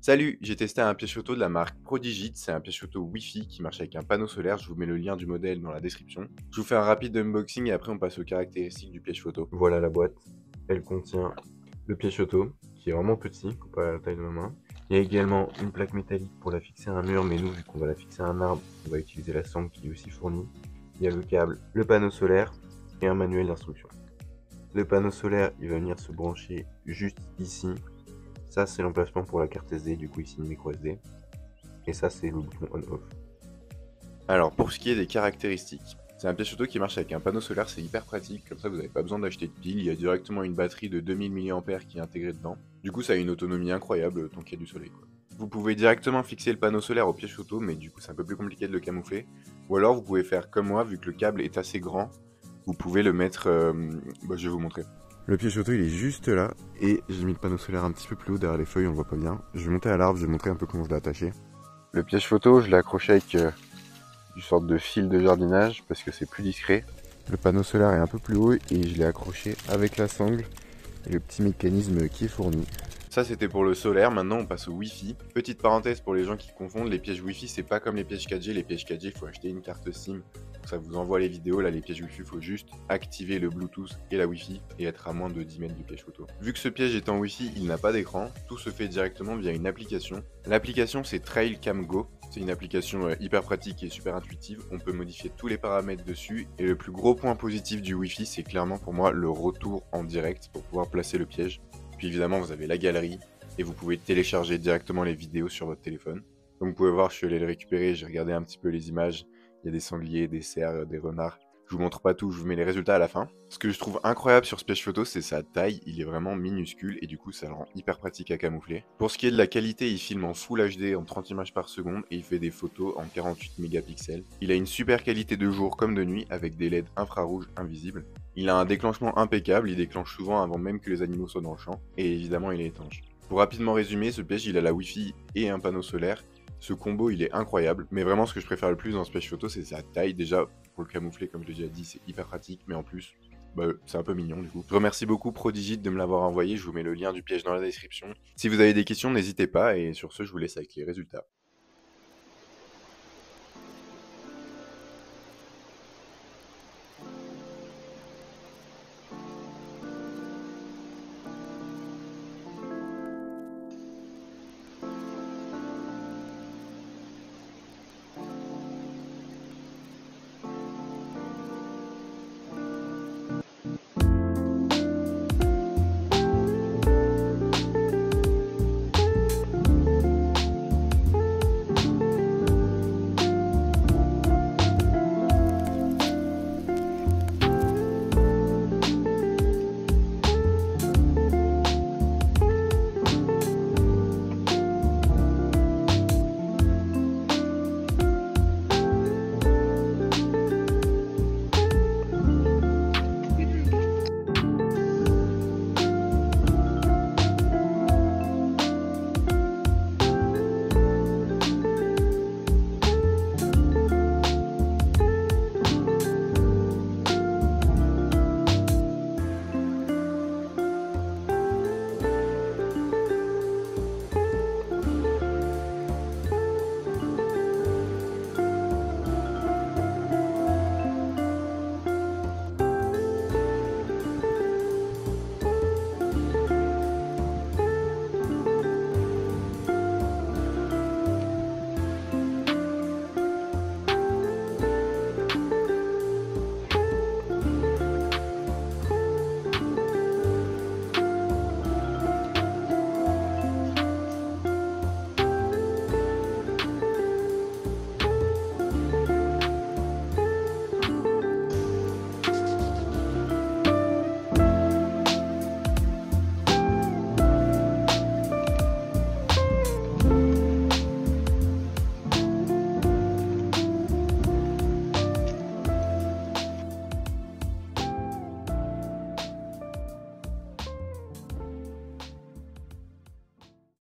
Salut, j'ai testé un piège photo de la marque Prodigit, c'est un piège photo Wi-Fi qui marche avec un panneau solaire, je vous mets le lien du modèle dans la description. Je vous fais un rapide unboxing et après on passe aux caractéristiques du piège photo. Voilà la boîte, elle contient le piège photo, qui est vraiment petit comparé à la taille de ma main. Il y a également une plaque métallique pour la fixer à un mur, mais nous vu qu'on va la fixer à un arbre, on va utiliser la sangle qui est aussi fournie. Il y a le câble, le panneau solaire et un manuel d'instruction. Le panneau solaire, il va venir se brancher juste ici. Ça, c'est l'emplacement pour la carte SD, du coup ici une micro SD. Et ça, c'est le bouton on-off. Alors, pour ce qui est des caractéristiques, c'est un piège photo qui marche avec un panneau solaire, c'est hyper pratique, comme ça vous n'avez pas besoin d'acheter de piles, il y a directement une batterie de 2000 mAh qui est intégrée dedans. Du coup, ça a une autonomie incroyable tant qu'il y a du soleil, quoi. Vous pouvez directement fixer le panneau solaire au piège photo, mais du coup c'est un peu plus compliqué de le camoufler. Ou alors vous pouvez faire comme moi, vu que le câble est assez grand, vous pouvez le mettre... je vais vous montrer. Le piège photo il est juste là et j'ai mis le panneau solaire un petit peu plus haut derrière les feuilles, on le voit pas bien. Je vais monter à l'arbre, je vais montrer un peu comment je l'ai attaché. Le piège photo je l'ai accroché avec une sorte de fil de jardinage parce que c'est plus discret. Le panneau solaire est un peu plus haut et je l'ai accroché avec la sangle et le petit mécanisme qui est fourni. Ça c'était pour le solaire, maintenant on passe au Wi-Fi. Petite parenthèse pour les gens qui confondent, les pièges Wi-Fi c'est pas comme les pièges 4G, les pièges 4G il faut acheter une carte SIM, ça vous envoie les vidéos, là les pièges Wi-Fi il faut juste activer le Bluetooth et la Wi-Fi et être à moins de 10 mètres du piège photo. Vu que ce piège est en Wi-Fi, il n'a pas d'écran, tout se fait directement via une application. L'application c'est Trailcam Go, c'est une application hyper pratique et super intuitive, on peut modifier tous les paramètres dessus et le plus gros point positif du Wi-Fi c'est clairement pour moi le retour en direct pour pouvoir placer le piège. Puis évidemment, vous avez la galerie et vous pouvez télécharger directement les vidéos sur votre téléphone. Comme vous pouvez voir, je suis allé le récupérer, j'ai regardé un petit peu les images. Il y a des sangliers, des cerfs, des renards. Je vous montre pas tout, je vous mets les résultats à la fin. Ce que je trouve incroyable sur ce piège photo, c'est sa taille. Il est vraiment minuscule et du coup, ça le rend hyper pratique à camoufler. Pour ce qui est de la qualité, il filme en Full HD en 30 images par seconde et il fait des photos en 48 mégapixels. Il a une super qualité de jour comme de nuit avec des LED infrarouges invisibles. Il a un déclenchement impeccable, il déclenche souvent avant même que les animaux soient dans le champ, et évidemment il est étanche. Pour rapidement résumer, ce piège il a la Wi-Fi et un panneau solaire. Ce combo il est incroyable, mais vraiment ce que je préfère le plus dans ce piège photo c'est sa taille. Déjà pour le camoufler comme je l'ai déjà dit c'est hyper pratique, mais en plus c'est un peu mignon du coup. Je remercie beaucoup Prodigit de me l'avoir envoyé, je vous mets le lien du piège dans la description. Si vous avez des questions n'hésitez pas, et sur ce je vous laisse avec les résultats.